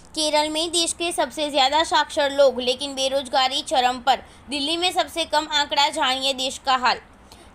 केरल में देश के सबसे ज्यादा साक्षर लोग, लेकिन बेरोजगारी चरम पर। दिल्ली में सबसे कम आंकड़ा, जानिए देश का हाल।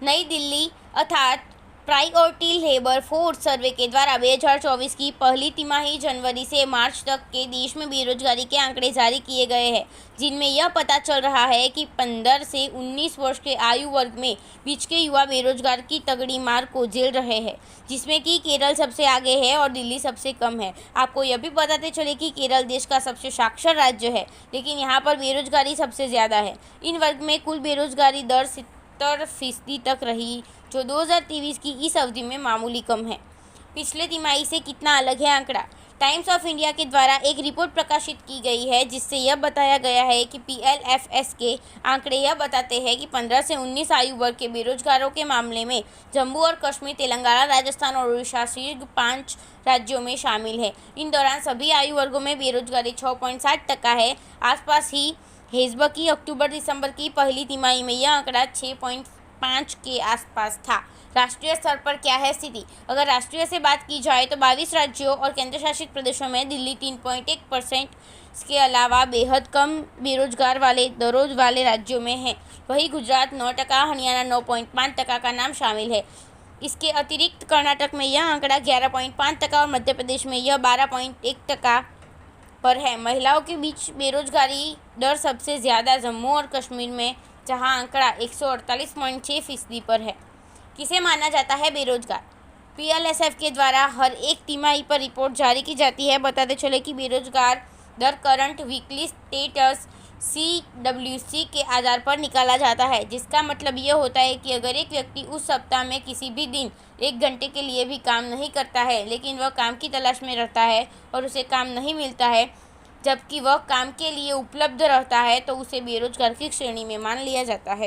नई दिल्ली अर्थात प्रायोरिटी लेबर फोर्स सर्वे के द्वारा 2024 की पहली तिमाही जनवरी से मार्च तक के देश में बेरोजगारी के आंकड़े जारी किए गए हैं, जिनमें यह पता चल रहा है कि 15 से 19 वर्ष के आयु वर्ग में बीच के युवा बेरोजगार की तगड़ी मार को झेल रहे हैं, जिसमें कि केरल सबसे आगे है और दिल्ली सबसे कम है। आपको यह भी बताते चले कि केरल देश का सबसे साक्षर राज्य है, लेकिन यहाँ पर बेरोजगारी सबसे ज़्यादा है। इन वर्ग में कुल बेरोजगारी दर 70% तक रही, जो 2023 की इस अवधि में मामूली कम है। पिछले तिमाही से कितना अलग है आंकड़ा? टाइम्स ऑफ इंडिया के द्वारा एक रिपोर्ट प्रकाशित की गई है, जिससे यह बताया गया है कि PLFS के आंकड़े यह बताते हैं कि 15 से 19 आयु वर्ग के बेरोजगारों के मामले में जम्मू और कश्मीर, तेलंगाना, राजस्थान और उड़ीसा शीर्ष 5 राज्यों में शामिल है। इन दौरान सभी आयु वर्गों में बेरोजगारी 6.7% है। आसपास ही हेजब की अक्टूबर-दिसंबर की पहली तिमाही में यह आंकड़ा 6.5 के आसपास था। राष्ट्रीय स्तर पर क्या है स्थिति? अगर राष्ट्रीय से बात की जाए तो 22 राज्यों और केंद्रशासित प्रदेशों में दिल्ली 3.1% के अलावा बेहद कम बेरोजगार वाले दरों वाले राज्यों में है। वहीं गुजरात 9%, हरियाणा 9.5% का नाम शामिल है। इसके अतिरिक्त कर्नाटक में यह आंकड़ा 11.5% और मध्य प्रदेश में यह 12.1% पर है। महिलाओं के बीच बेरोजगारी दर सबसे ज़्यादा जम्मू और कश्मीर में, जहां आंकड़ा 148.6% पर है। किसे माना जाता है बेरोजगार? PLSF के द्वारा हर एक तिमाही पर रिपोर्ट जारी की जाती है। बताते चले कि बेरोजगार दर करंट वीकली स्टेटस CWC के आधार पर निकाला जाता है, जिसका मतलब ये होता है कि अगर एक व्यक्ति उस सप्ताह में किसी भी दिन 1 घंटे के लिए भी काम नहीं करता है, लेकिन वह काम की तलाश में रहता है और उसे काम नहीं मिलता है, जबकि वह काम के लिए उपलब्ध रहता है, तो उसे बेरोजगार की श्रेणी में मान लिया जाता है।